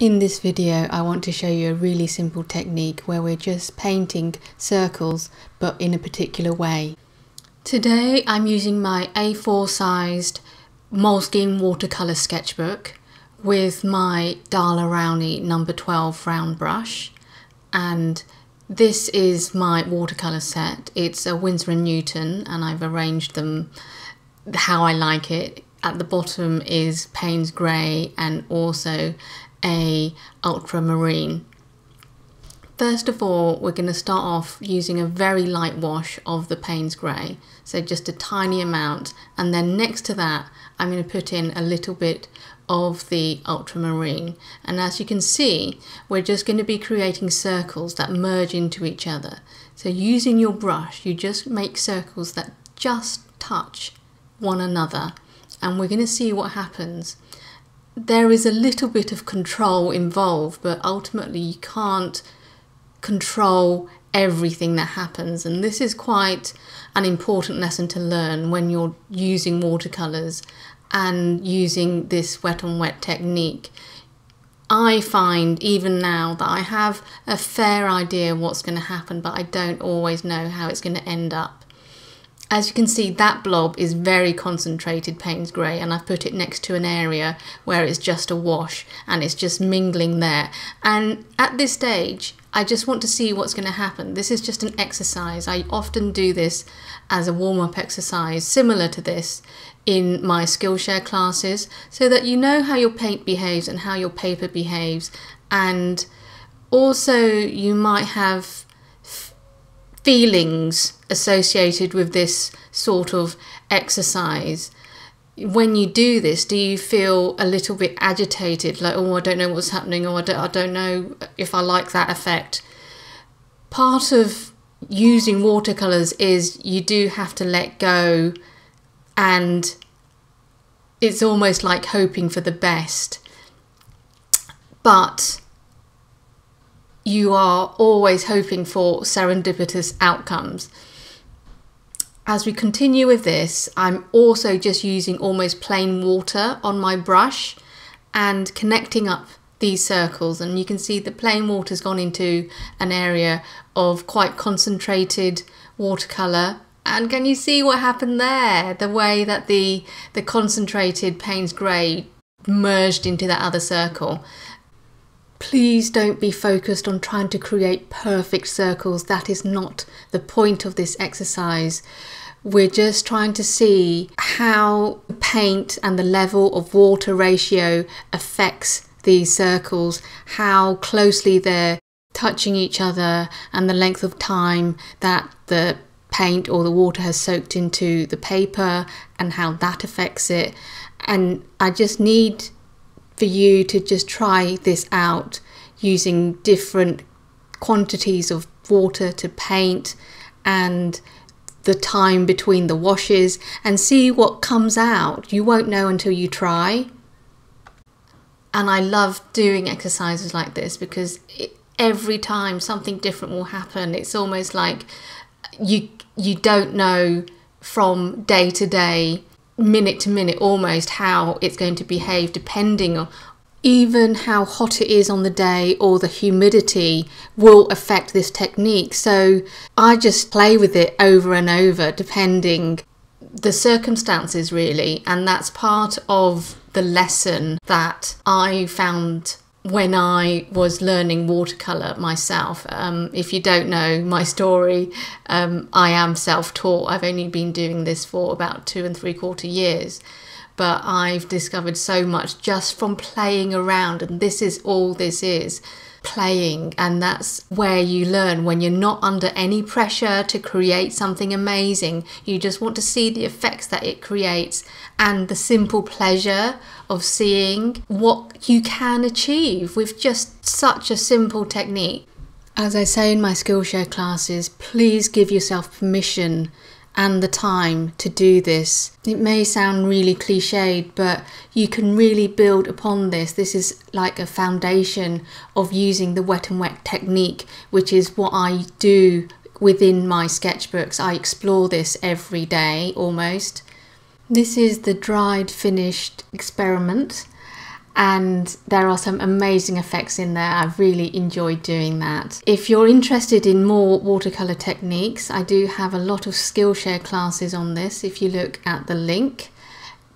In this video, I want to show you a really simple technique where we're just painting circles, but in a particular way. Today, I'm using my A4 sized Moleskine watercolour sketchbook with my Daler-Rowney number 12 round brush. And this is my watercolour set. It's a Winsor & Newton and I've arranged them how I like it. At the bottom is Payne's Grey and also a ultramarine. First of all, we're going to start off using a very light wash of the Payne's Grey, so just a tiny amount, and then next to that I'm going to put in a little bit of the ultramarine. And as you can see, we're just going to be creating circles that merge into each other. So using your brush, you just make circles that just touch one another, and we're going to see what happens. There is a little bit of control involved, but ultimately you can't control everything that happens, and this is quite an important lesson to learn when you're using watercolours and using this wet on wet technique. I find even now that I have a fair idea what's going to happen, but I don't always know how it's going to end up. As you can see, that blob is very concentrated Payne's Grey, and I've put it next to an area where it's just a wash and it's just mingling there. And at this stage, I just want to see what's going to happen. This is just an exercise. I often do this as a warm-up exercise, similar to this, in my Skillshare classes, so that you know how your paint behaves and how your paper behaves. And also you might have feelings associated with this sort of exercise. When you do this, do you feel a little bit agitated, like, oh, I don't know what's happening, or I don't know if I like that effect? Part of using watercolours is you do have to let go, and it's almost like hoping for the best. But you are always hoping for serendipitous outcomes. As we continue with this, I'm also just using almost plain water on my brush and connecting up these circles, and you can see the plain water's gone into an area of quite concentrated watercolour. And can you see what happened there? The way that the concentrated Payne's Grey merged into that other circle. Please don't be focused on trying to create perfect circles. That is not the point of this exercise. We're just trying to see how paint and the level of water ratio affects these circles, how closely they're touching each other, and the length of time that the paint or the water has soaked into the paper and how that affects it. And I just need for you to just try this out using different quantities of water to paint and the time between the washes, and see what comes out. You won't know until you try. And I love doing exercises like this because every time something different will happen. It's almost like you don't know from day to day, minute to minute almost, how it's going to behave, depending on even how hot it is on the day, or the humidity will affect this technique. So I just play with it over and over depending the circumstances, really. And that's part of the lesson that I found when I was learning watercolour myself. If you don't know my story, I am self-taught. I've only been doing this for about 2 3/4 years, but I've discovered so much just from playing around, and this is all this is, playing. And that's where you learn, when you're not under any pressure to create something amazing. You just want to see the effects that it creates and the simple pleasure of seeing what you can achieve with just such a simple technique. As I say in my Skillshare classes, please give yourself permission and the time to do this. It may sound really cliched, but you can really build upon this. This is like a foundation of using the wet and wet technique, which is what I do within my sketchbooks. I explore this every day almost. This is the dried finished experiment, and there are some amazing effects in there. I've really enjoyed doing that. If you're interested in more watercolour techniques, I do have a lot of Skillshare classes on this. If you look at the link,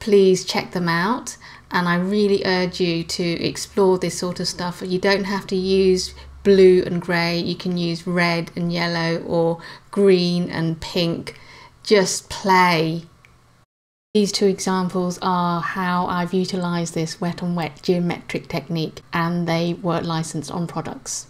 please check them out, and I really urge you to explore this sort of stuff. You don't have to use blue and grey, you can use red and yellow or green and pink. Just play. These two examples are how I've utilised this wet on wet geometric technique, and they were licensed on products.